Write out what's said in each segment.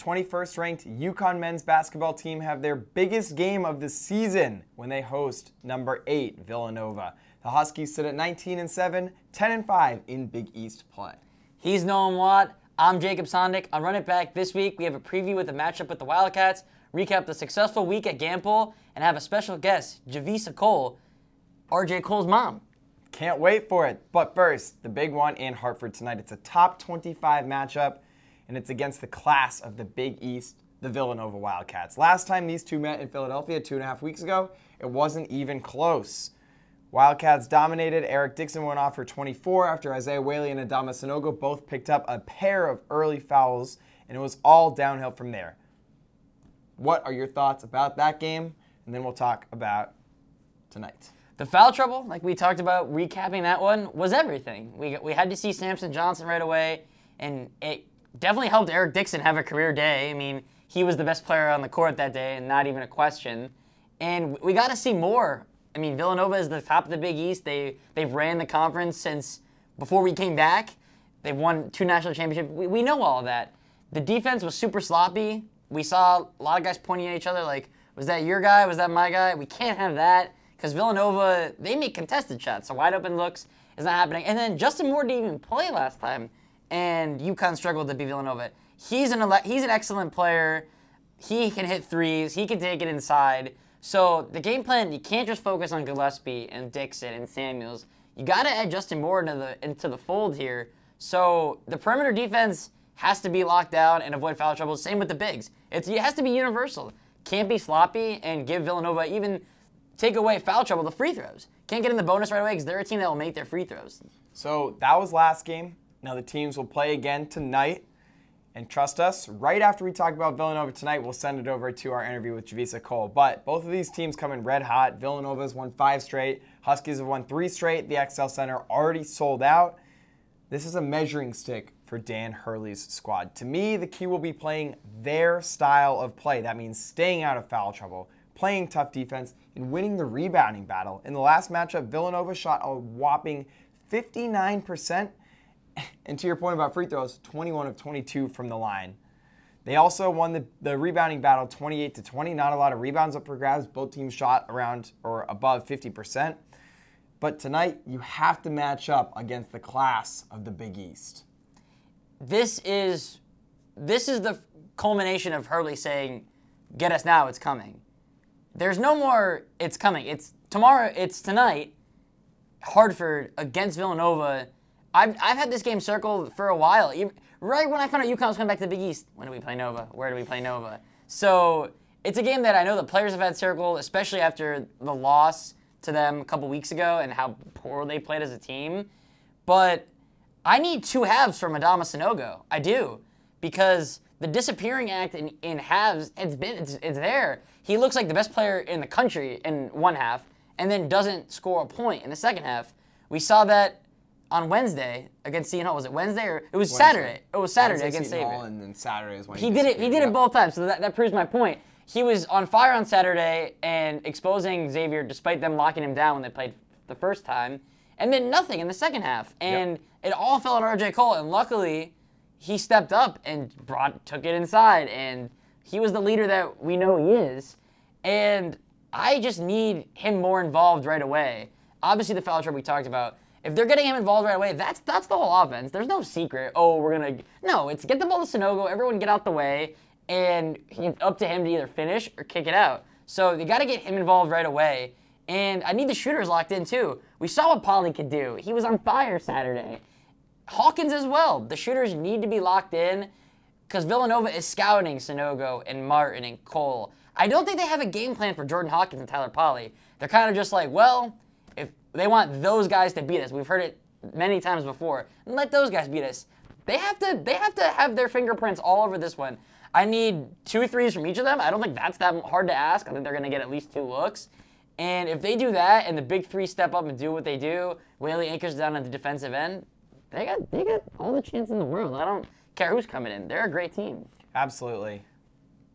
21st ranked UConn men's basketball team have their biggest game of the season when they host number 8 Villanova. The Huskies sit at 19-7, 10-5 in Big East play. He's Noam. I'm Jacob Sondik. On Run It Back this week, we have a preview with the matchup with the Wildcats, recap the successful week at Campbell, and have a special guest, Javicia Cole, RJ Cole's mom. Can't wait for it. But first, the big one in Hartford tonight. It's a top 25 matchup, and it's against the class of the Big East, the Villanova Wildcats. Last time these two met in Philadelphia 2.5 weeks ago, it wasn't even close. Wildcats dominated. Eric Dixon went off for 24 after Isaiah Whaley and Adama Sanogo both picked up a pair of early fouls, and it was all downhill from there. What are your thoughts about that game? And then we'll talk about tonight. The foul trouble, like we talked about, recapping that one, was everything. We had to see Samson Johnson right away, and it definitely helped Eric Dixon have a career day. I mean, he was the best player on the court that day, and not even a question. And we got to see more. I mean, Villanova is the top of the Big East. They've ran the conference since before we came back. They've won 2 national championships. We know all of that. The defense was super sloppy. We saw a lot of guys pointing at each other like, was that your guy? Was that my guy? We can't have that because Villanova, they make contested shots. So wide open looks is not happening. And then Justin Moore didn't even play last time, and UConn struggled to beat Villanova. He's an excellent player. He can hit threes. He can take it inside. So the game plan, you can't just focus on Gillespie and Dixon and Samuels. You got to add Justin Moore into the fold here. So the perimeter defense has to be locked down and avoid foul trouble. Same with the bigs. It has to be universal. Can't be sloppy and give Villanova, even take away foul trouble, the free throws. Can't get in the bonus right away because they're a team that will make their free throws. So that was last game. Now the teams will play again tonight. And trust us, right after we talk about Villanova tonight, we'll send it over to our interview with Javicia Cole. But both of these teams come in red hot. Villanova's won 5 straight. Huskies have won 3 straight. The XL Center already sold out. This is a measuring stick for Dan Hurley's squad. To me, the key will be playing their style of play. That means staying out of foul trouble, playing tough defense, and winning the rebounding battle. In the last matchup, Villanova shot a whopping 59%. And to your point about free throws, 21 of 22 from the line. They also won the rebounding battle 28-20. Not a lot of rebounds up for grabs. Both teams shot around or above 50%. But tonight, you have to match up against the class of the Big East. This is the culmination of Hurley saying, get us now, it's coming. There's no more, it's coming. It's tomorrow, it's tonight, Hartford against Villanova. I've had this game circled for a while. Right when I found out UConn was coming back to the Big East, when do we play Nova? Where do we play Nova? So it's a game that I know the players have had circled, especially after the loss to them a couple weeks ago and how poor they played as a team. But I need 2 halves from Adama Sanogo. I do. Because the disappearing act in halves, it's there. He looks like the best player in the country in one half and then doesn't score a point in the second half. We saw that on Wednesday against Seton Hall. Was it Wednesday or it was Wednesday. Saturday? It was Saturday against Seton Hall, and then Saturday is when he did it. He did it both times, so that proves my point. He was on fire on Saturday and exposing Xavier despite them locking him down when they played the first time, and then nothing in the second half. And it all fell on RJ Cole, and luckily he stepped up and took it inside, and he was the leader that we know he is. And I just need him more involved right away. Obviously the foul trouble we talked about. If they're getting him involved right away, that's the whole offense. There's no secret, no, it's get the ball to Sanogo, everyone get out the way, and it's up to him to either finish or kick it out. So you got to get him involved right away. And I need the shooters locked in too. We saw what Pauly could do. He was on fire Saturday. Hawkins as well. The shooters need to be locked in because Villanova is scouting Sanogo and Martin and Cole. I don't think they have a game plan for Jordan Hawkins and Tyler Pauly. They're kind of just like, well, if they want those guys to beat us, we've heard it many times before, and let those guys beat us. They have to have their fingerprints all over this one. I need 2 threes from each of them. I don't think that's that hard to ask. I think they're going to get at least 2 looks. And if they do that and the big 3 step up and do what they do, Whaley anchors down at the defensive end, they got all the chance in the world. I don't care who's coming in. They're a great team. Absolutely.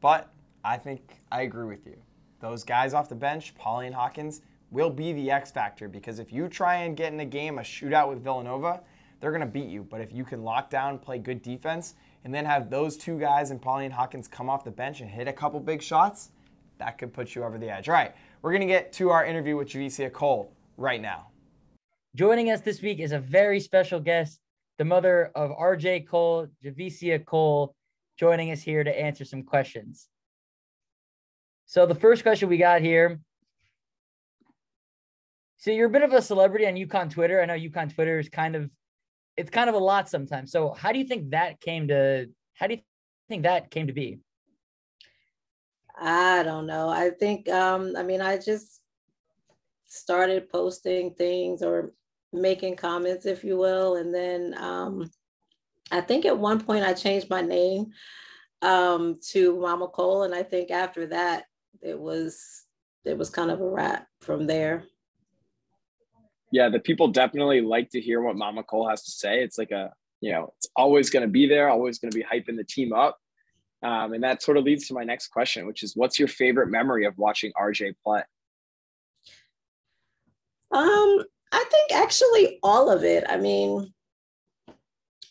But I think I agree with you. Those guys off the bench, Pauly and Hawkins, will be the X factor because if you try and get in a game, a shootout with Villanova, they're going to beat you. But if you can lock down, play good defense, and then have those two guys and Pauline Hawkins come off the bench and hit a couple big shots, that could put you over the edge. All right, we're going to get to our interview with Javicia Cole right now. Joining us this week is a very special guest, the mother of RJ Cole, Javicia Cole, joining us here to answer some questions. So the first question we got here. So you're a bit of a celebrity on UConn Twitter. I know UConn Twitter is kind of a lot sometimes. So how do you think that came to be? I don't know. I think, I just started posting things or making comments, if you will. And then I think at one point I changed my name to Momma Cole. And I think after that, it was kind of a wrap from there. Yeah, the people definitely like to hear what Momma Cole has to say. It's like it's always going to be there, always going to be hyping the team up. And that sort of leads to my next question, which is, what's your favorite memory of watching RJ play? I think actually all of it. I mean,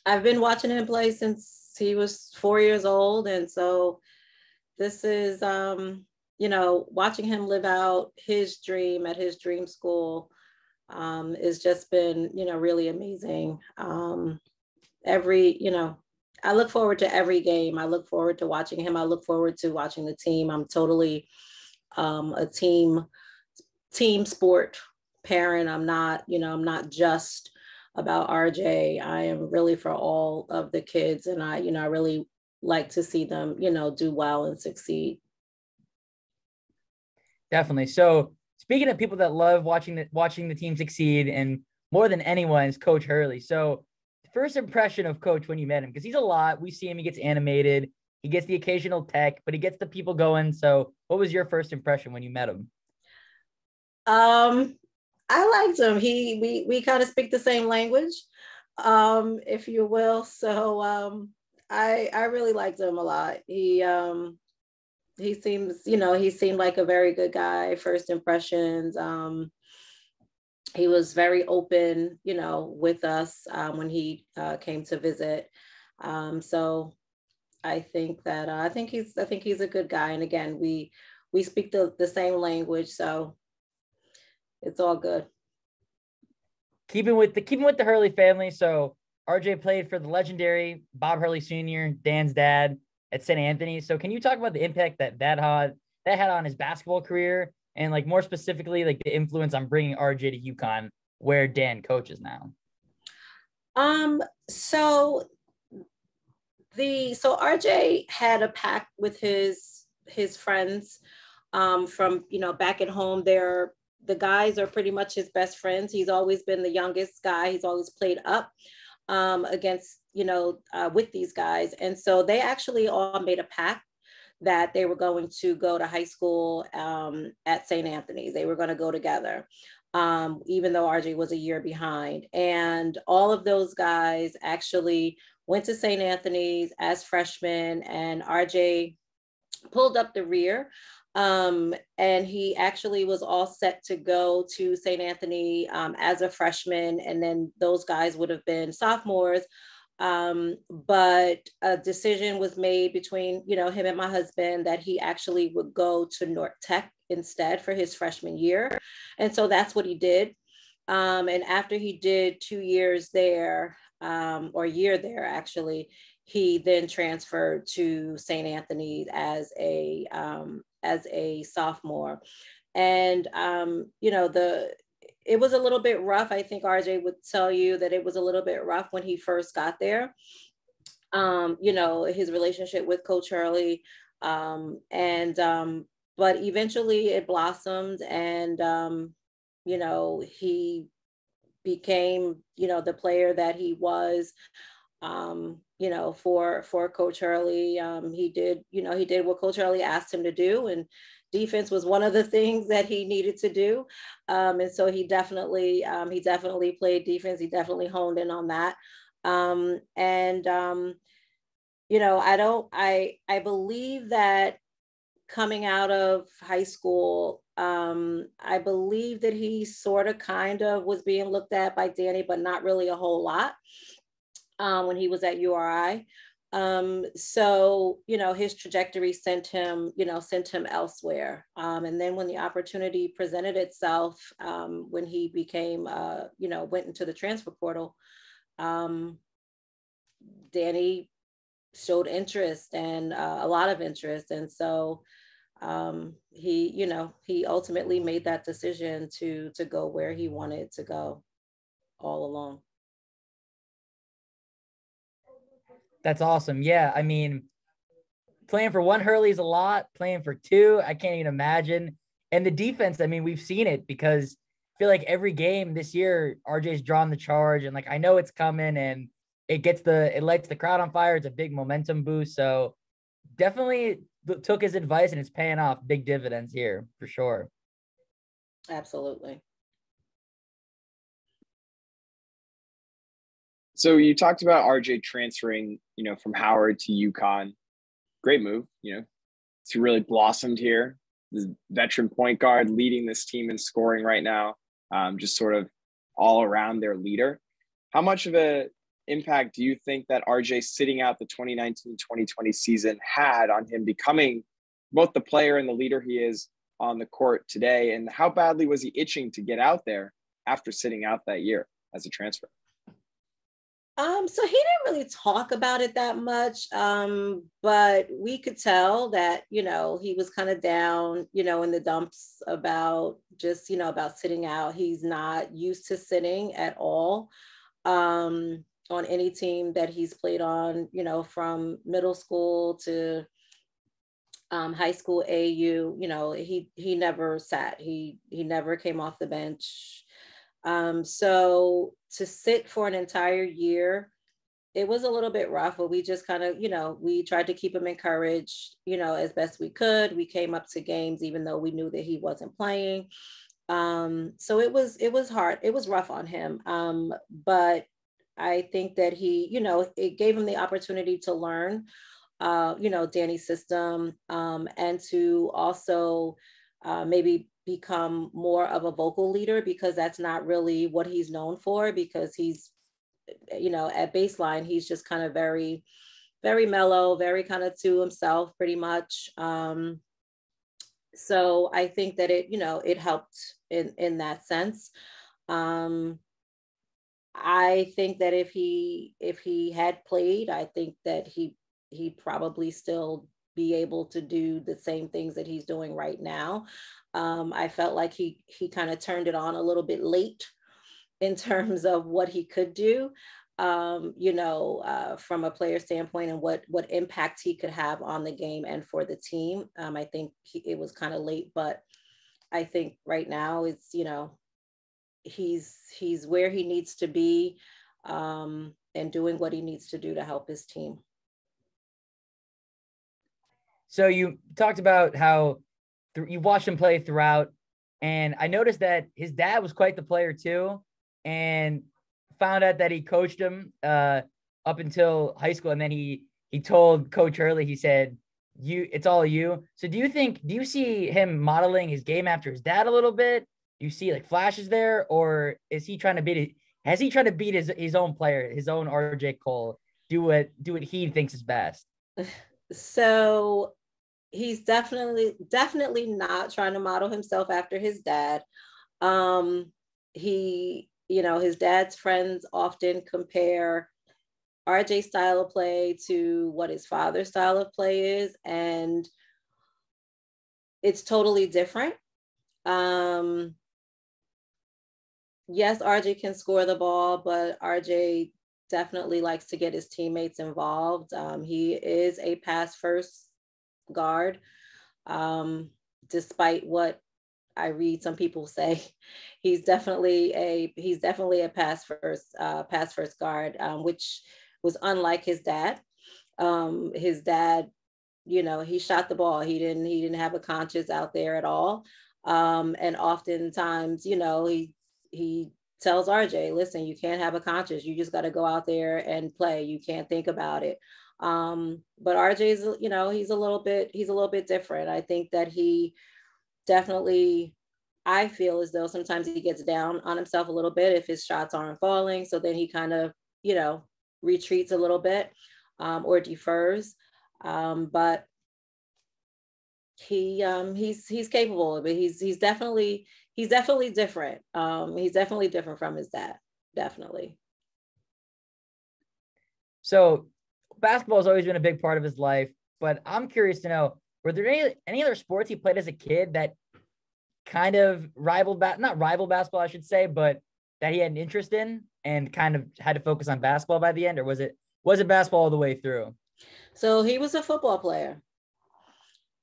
I've been watching him play since he was 4 years old. And so this is, watching him live out his dream at his dream school has just been, really amazing. I look forward to every game. I look forward to watching him. I look forward to watching the team. I'm totally a team sport parent. I'm not just about RJ. I am really for all of the kids, and I really like to see them, do well and succeed. Definitely. So speaking of people that love watching the team succeed, and more than anyone is Coach Hurley. So first impression of Coach when you met him, because he's a lot. We see him, he gets animated, he gets the occasional tech, but he gets the people going. So what was your first impression when you met him? I liked him. We kind of speak the same language, if you will. So I really liked him a lot. He seemed like a very good guy. First impressions. He was very open, with us when he came to visit. So I think he's a good guy. And again, we speak the same language, so it's all good. Keeping with the Hurley family. So RJ played for the legendary Bob Hurley Sr., Dan's dad, at St. Anthony's. So can you talk about the impact that had on his basketball career, and like more specifically, like the influence on bringing RJ to UConn, where Dan coaches now? So RJ had a pact with his friends from back at home. The guys are pretty much his best friends. He's always been the youngest guy. He's always played up against with these guys, and so they actually all made a pact that they were going to go to high school at St. Anthony's. They were going to go together, even though RJ was a year behind. And all of those guys actually went to St. Anthony's as freshmen, and RJ pulled up the rear. And he actually was all set to go to St. Anthony as a freshman, and then those guys would have been sophomores. But a decision was made between, him and my husband that he actually would go to North Tech instead for his freshman year. And so that's what he did. And after he did 2 years there, or a year there, actually, he then transferred to St. Anthony's as a sophomore. And, it was a little bit rough. I think RJ would tell you that it was a little bit rough when he first got there. His relationship with Coach Hurley, but eventually it blossomed, and he became the player that he was. For Coach Hurley, he did what Coach Hurley asked him to do, and defense was one of the things that he needed to do. And so he definitely played defense. He definitely honed in on that. I believe that coming out of high school, I believe that he sort of kind of was being looked at by Danny, but not really a whole lot when he was at URI. So, his trajectory sent him elsewhere. And then when the opportunity presented itself, when he became, went into the transfer portal, Danny showed interest and a lot of interest. And so he ultimately made that decision to go where he wanted to go all along. That's awesome. Yeah, I mean, playing for one Hurley is a lot. Playing for two, I can't even imagine. And the defense, I mean, we've seen it because I feel like every game this year, RJ's drawn the charge, and like I know it's coming, and it lights the crowd on fire. It's a big momentum boost. So definitely took his advice, and it's paying off big dividends here for sure. Absolutely. So you talked about RJ transferring, from Howard to UConn. Great move. It's really blossomed here. This veteran point guard leading this team in scoring right now, just sort of all around their leader. How much of an impact do you think that RJ sitting out the 2019-2020 season had on him becoming both the player and the leader he is on the court today? And how badly was he itching to get out there after sitting out that year as a transfer? So he didn't really talk about it that much, but we could tell that, he was kind of down, in the dumps about just, about sitting out. He's not used to sitting at all on any team that he's played on, from middle school to high school AU. He never sat. He never came off the bench. So to sit for an entire year, it was a little bit rough, but we just kind of, we tried to keep him encouraged, as best we could. We came up to games, even though we knew that he wasn't playing. So it was hard. It was rough on him. But I think that it gave him the opportunity to learn, Danny's system, and to also maybe become more of a vocal leader, because that's not really what he's known for, because he's, at baseline, he's just kind of very, very mellow, very kind of to himself pretty much. So I think that it helped in that sense. I think that if he had played, I think that he'd probably still be able to do the same things that he's doing right now. I felt like he kind of turned it on a little bit late in terms of what he could do, from a player standpoint, and what impact he could have on the game and for the team. I think it was kind of late, but I think right now it's, he's where he needs to be, and doing what he needs to do to help his team. So you talked about how you watched him play throughout, and I noticed that his dad was quite the player too, and found out that he coached him up until high school, and then he told Coach Hurley, he said, it's all you. So do you see him modeling his game after his dad a little bit? Do you see like flashes there, or is he trying to beat his own player, his own RJ Cole, do what he thinks is best? So he's definitely not trying to model himself after his dad. His dad's friends often compare RJ's style of play to what his father's style of play is, and it's totally different. Yes, RJ can score the ball, but RJ definitely likes to get his teammates involved. He is a pass first guard, despite what I read some people say. He's definitely a pass first guard, which was unlike his dad. His dad, he shot the ball. He didn't have a conscience out there at all. And oftentimes, he tells RJ, listen, you can't have a conscience. You just got to go out there and play. You can't think about it. But RJ's, he's a little bit different. I think that he definitely, I feel as though sometimes he gets down on himself a little bit if his shots aren't falling. So then he kind of, retreats a little bit. or defers. But he's capable of it. He's definitely different. He's definitely different from his dad. Definitely. So basketball has always been a big part of his life, but I'm curious to know, were there any other sports he played as a kid that kind of not rival basketball, I should say, but that he had an interest in and kind of had to focus on basketball by the end, or was it basketball all the way through? So he was a football player.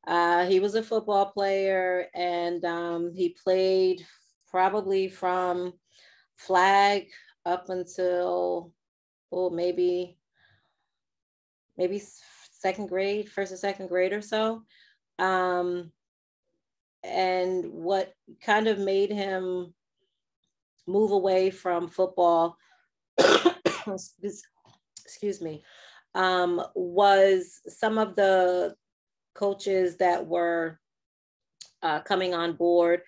And he played probably from flag up until maybe second grade, first or second grade or so. And what kind of made him move away from football, excuse me, was some of the coaches that were coming on board.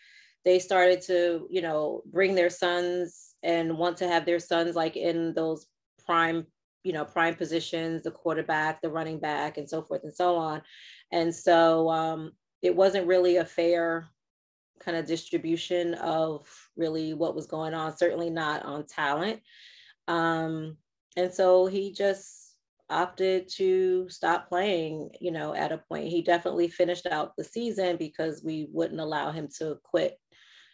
They started to, bring their sons and want to have their sons like in those prime positions, the quarterback, the running back, and so forth and so on. And so it wasn't really a fair kind of distribution of really what was going on, certainly not on talent. And so he just opted to stop playing, at a point. He definitely finished out the season because we wouldn't allow him to quit,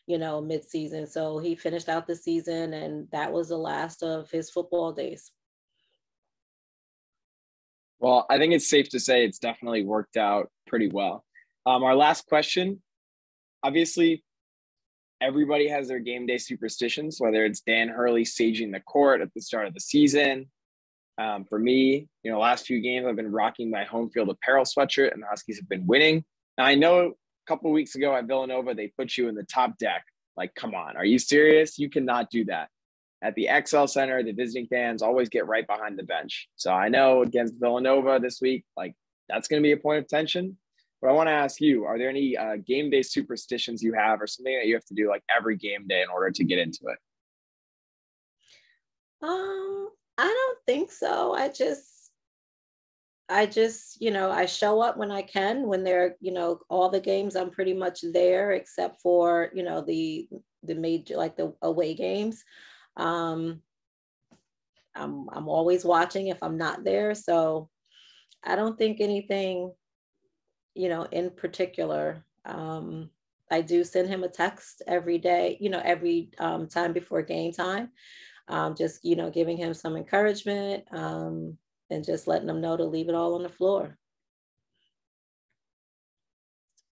mid-season. So he finished out the season, and that was the last of his football days. Well, I think it's safe to say it's definitely worked out pretty well. Our last question, obviously, everybody has their game day superstitions, whether it's Dan Hurley saging the court at the start of the season. For me, last few games, I've been rocking my home field apparel sweatshirt, and the Huskies have been winning. Now, I know a couple of weeks ago at Villanova, they put you in the top deck. Like, come on, are you serious? You cannot do that. At the XL Center, the visiting fans always get right behind the bench. So I know against Villanova this week, that's going to be a point of tension. But I want to ask you, are there any game day superstitions you have or something that you have to do every game day in order to get into it? I don't think so. I just, I show up when I can, when they're, all the games I'm pretty much there, except for, the major, the away games. I'm always watching if I'm not there. So I don't think anything, in particular. I do send him a text every day, every time before game time. Just, giving him some encouragement and just letting him know to leave it all on the floor.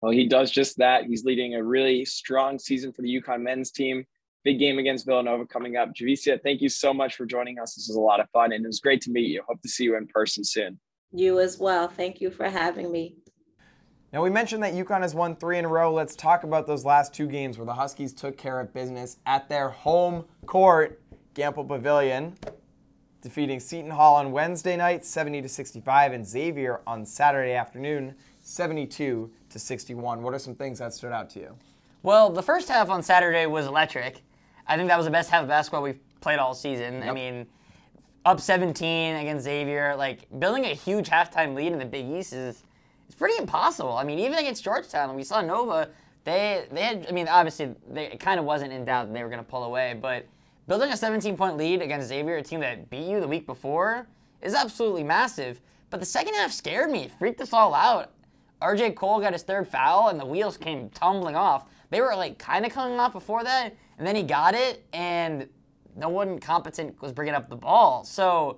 Well, he does just that. He's leading a really strong season for the UConn men's team. Big game against Villanova coming up. Javicia, thank you so much for joining us. This was a lot of fun, and it was great to meet you. Hope to see you in person soon. You as well. Thank you for having me. Now, we mentioned that UConn has won 3 in a row. Let's talk about those last 2 games where the Huskies took care of business at their home court, Campbell Pavilion, defeating Seton Hall on Wednesday night, 70-65, and Xavier on Saturday afternoon, 72-61. What are some things that stood out to you? Well, the first half on Saturday was electric. I think that was the best half of basketball we've played all season. Yep. I mean, up 17 against Xavier, building a huge halftime lead in the Big East is pretty impossible. I mean, even against Georgetown, we saw Nova, they had, obviously, it kind of wasn't in doubt that they were going to pull away, but building a 17-point lead against Xavier, a team that beat you the week before, is absolutely massive. But the second half scared me. It freaked us all out. RJ Cole got his 3rd foul, and the wheels came tumbling off. They were, kind of coming off before that, and then he got it, and no one competent was bringing up the ball. So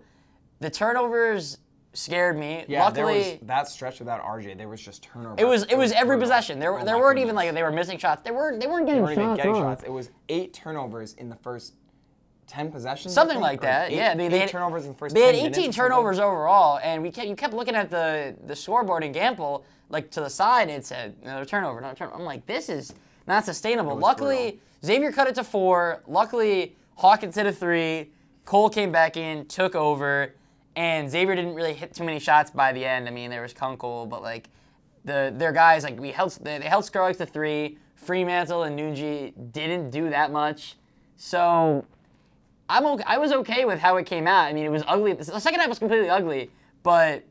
the turnovers scared me. Yeah, luckily, there was that stretch without RJ. There was just turnovers. It was every possession. There weren't even they were missing shots. They weren't getting shots. It was 8 turnovers in the first 10 possessions. Something like that. Eight, yeah, they had turnovers in the first. They 10 had 18 minutes turnovers overall, and you kept looking at the scoreboard in Campbell, to the side. It said another turnover. I'm like, this is not sustainable. Luckily, brutal. Xavier cut it to 4. Luckily, Hawkins hit a 3. Cole came back in, took over. And Xavier didn't really hit too many shots by the end. I mean, there was Kunkel, but their guys they held Skrillex to 3. Fremantle and Nunji didn't do that much. So I was okay with how it came out. I mean, it was ugly. The second half was completely ugly, but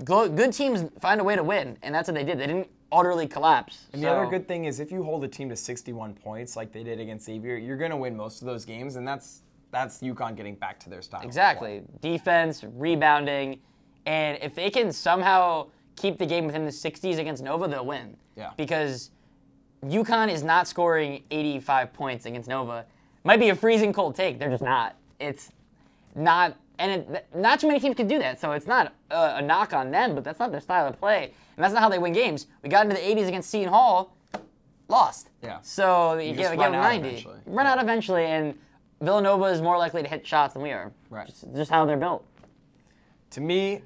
good teams find a way to win, and that's what they did. They didn't utterly collapse. And the other good thing is if you hold a team to 61 points like they did against Xavier, you're going to win most of those games, and that's UConn getting back to their style. Exactly. Defense, rebounding, and if they can somehow keep the game within the 60s against Nova, they'll win. Yeah. Because UConn is not scoring 85 points against Nova. Might be a freezing cold take. They're just not. It's not, and not too many teams can do that, so it's not a knock on them, but that's not their style of play, and that's not how they win games. We got into the 80s against Seton Hall, lost. Yeah. So you get them 90. Eventually. Run out eventually, and Villanova is more likely to hit shots than we are. Right. Just how they're built. To me,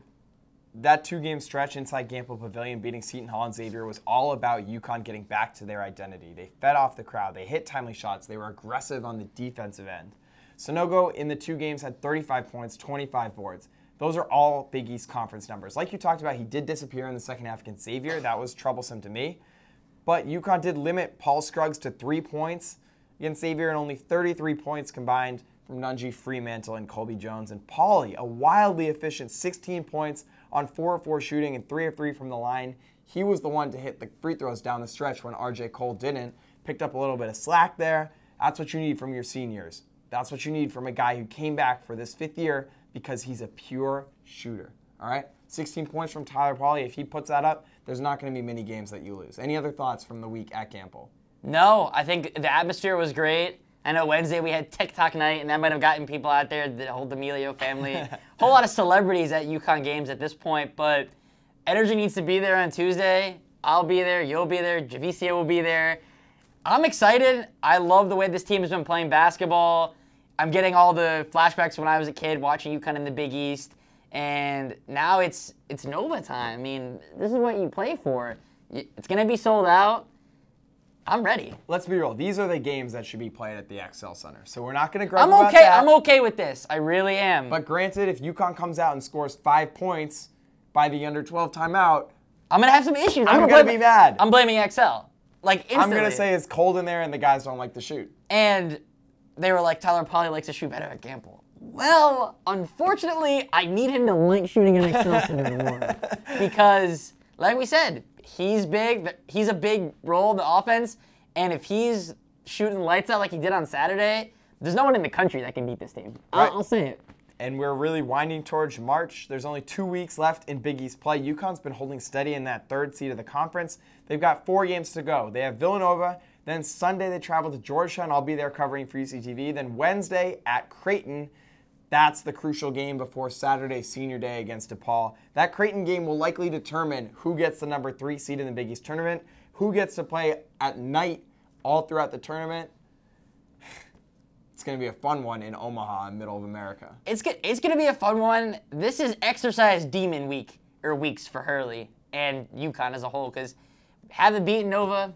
that 2-game stretch inside Campbell Pavilion beating Seton Hall and Xavier was all about UConn getting back to their identity. They fed off the crowd. They hit timely shots. They were aggressive on the defensive end. Sonogo in the 2 games had 35 points, 25 boards. Those are all Big East Conference numbers. Like you talked about, he did disappear in the second half against Xavier. That was troublesome to me. But UConn did limit Paul Scruggs to 3 points against Xavier, and only 33 points combined from Nunji, Freemantle, and Colby Jones. And Pauly, a wildly efficient 16 points on 4 of 4 shooting and 3 of 3 from the line. He was the one to hit the free throws down the stretch when RJ Cole didn't. Picked up a little bit of slack there. That's what you need from your seniors. That's what you need from a guy who came back for this 5th year because he's a pure shooter. All right? 16 points from Tyler Pauly. If he puts that up, there's not going to be many games that you lose. Any other thoughts from the week at Campbell? No, I think the atmosphere was great. I know Wednesday we had TikTok night, and that might have gotten people out there, the whole D'Amelio family. Whole lot of celebrities at UConn games at this point, but energy needs to be there on Tuesday. I'll be there, you'll be there, Javicia will be there. I'm excited. I love the way this team has been playing basketball. I'm getting all the flashbacks when I was a kid watching UConn in the Big East, and now it's Nova time. I mean, this is what you play for. It's going to be sold out. I'm ready. Let's be real. These are the games that should be played at the XL Center. So we're not going to gripe about that. I'm okay with this. I really am. But granted, if UConn comes out and scores 5 points by the under 12 timeout, I'm going to have some issues. I'm going to be mad. I'm blaming XL. Like, instantly. I'm going to say it's cold in there and the guys don't like to shoot. And they were like, Tyler Pauly likes to shoot better at Campbell. Well, unfortunately, I need him to like shooting at XL Center more. Because, like we said, he's big. He's a big role in the offense. And if he's shooting lights out like he did on Saturday, there's no one in the country that can beat this team. Right. I'll say it. And we're really winding towards March. There's only 2 weeks left in Big East play. UConn's been holding steady in that 3rd seed of the conference. They've got 4 games to go. They have Villanova. Then Sunday they travel to Georgetown. I'll be there covering for UCTV. Then Wednesday at Creighton. That's the crucial game before Saturday, Senior Day against DePaul. That Creighton game will likely determine who gets the number 3 seed in the Big East tournament, who gets to play at night all throughout the tournament. It's going to be a fun one in Omaha, in middle of America. It's going to be a fun one. This is Exorcise Demon week, or weeks for Hurley and UConn as a whole, because haven't beaten Nova,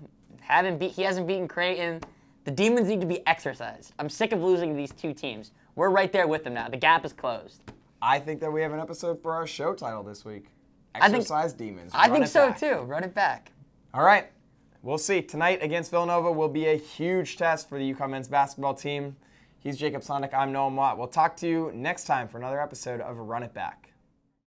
he hasn't beaten Creighton. The Demons need to be exercised. I'm sick of losing these 2 teams. We're right there with them now. The gap is closed. I think that we have an episode for our show title this week. Exorcise Demons. I think so too. Run it back. All right. We'll see. Tonight against Villanova will be a huge test for the UConn men's basketball team. He's Jacob Sondik. I'm Noam. We'll talk to you next time for another episode of Run It Back.